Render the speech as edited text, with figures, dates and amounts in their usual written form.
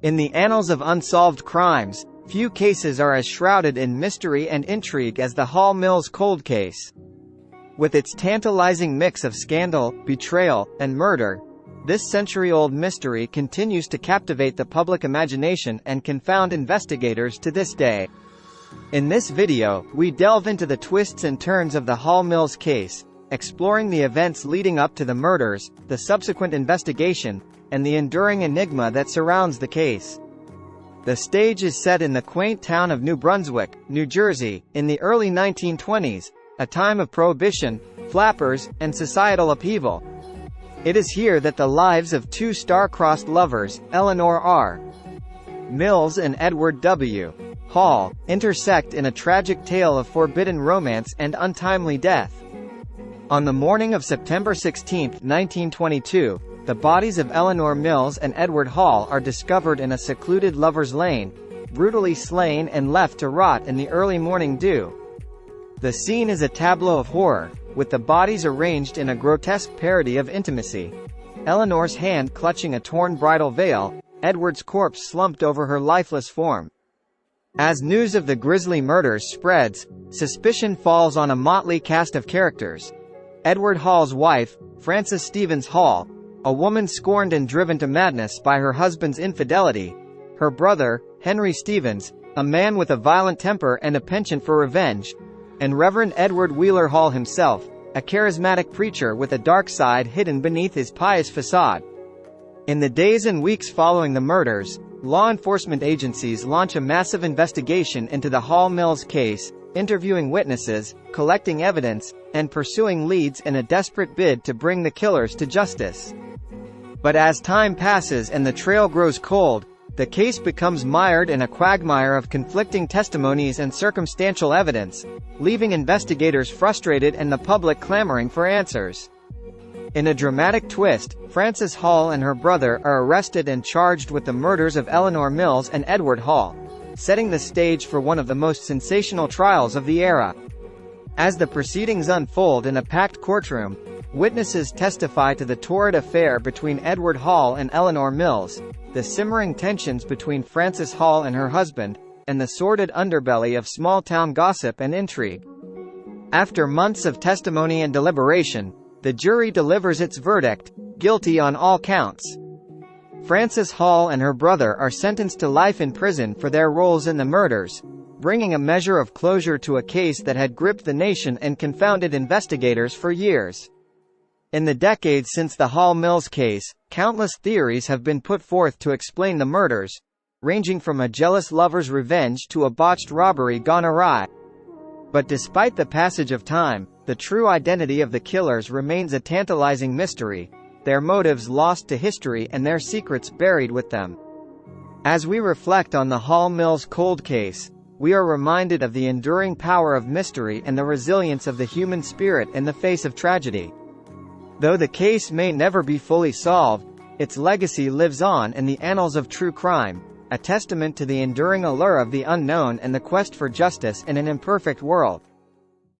In the annals of unsolved crimes, few cases are as shrouded in mystery and intrigue as the Hall Mills cold case. With its tantalizing mix of scandal, betrayal, and murder, this century-old mystery continues to captivate the public imagination and confound investigators to this day. In this video, we delve into the twists and turns of the Hall Mills case, exploring the events leading up to the murders, the subsequent investigation, and the enduring enigma that surrounds the case. The stage is set in the quaint town of New Brunswick, New Jersey, in the early 1920s, a time of prohibition, flappers, and societal upheaval. It is here that the lives of two star-crossed lovers, Eleanor R. Mills and Edward W. Hall, intersect in a tragic tale of forbidden romance and untimely death. On the morning of September 16, 1922, the bodies of Eleanor Mills and Edward Hall are discovered in a secluded lover's lane, brutally slain and left to rot in the early morning dew. The scene is a tableau of horror, with the bodies arranged in a grotesque parody of intimacy. Eleanor's hand clutching a torn bridal veil, Edward's corpse slumped over her lifeless form. As news of the grisly murders spreads, suspicion falls on a motley cast of characters. Edward Hall's wife, Frances Stevens Hall, a woman scorned and driven to madness by her husband's infidelity; her brother, Henry Stevens, a man with a violent temper and a penchant for revenge; and Reverend Edward Wheeler Hall himself, a charismatic preacher with a dark side hidden beneath his pious facade. In the days and weeks following the murders, law enforcement agencies launch a massive investigation into the Hall Mills case, interviewing witnesses, collecting evidence, and pursuing leads in a desperate bid to bring the killers to justice. But as time passes and the trail grows cold, the case becomes mired in a quagmire of conflicting testimonies and circumstantial evidence, leaving investigators frustrated and the public clamoring for answers. In a dramatic twist, Frances Hall and her brother are arrested and charged with the murders of Eleanor Mills and Edward Hall, setting the stage for one of the most sensational trials of the era. As the proceedings unfold in a packed courtroom, witnesses testify to the torrid affair between Edward Hall and Eleanor Mills, the simmering tensions between Frances Hall and her husband, and the sordid underbelly of small-town gossip and intrigue. After months of testimony and deliberation, the jury delivers its verdict: guilty on all counts. Frances Hall and her brother are sentenced to life in prison for their roles in the murders, bringing a measure of closure to a case that had gripped the nation and confounded investigators for years. In the decades since the Hall Mills case, countless theories have been put forth to explain the murders, ranging from a jealous lover's revenge to a botched robbery gone awry. But despite the passage of time, the true identity of the killers remains a tantalizing mystery, their motives lost to history and their secrets buried with them. As we reflect on the Hall Mills cold case, we are reminded of the enduring power of mystery and the resilience of the human spirit in the face of tragedy. Though the case may never be fully solved, its legacy lives on in the annals of true crime, a testament to the enduring allure of the unknown and the quest for justice in an imperfect world.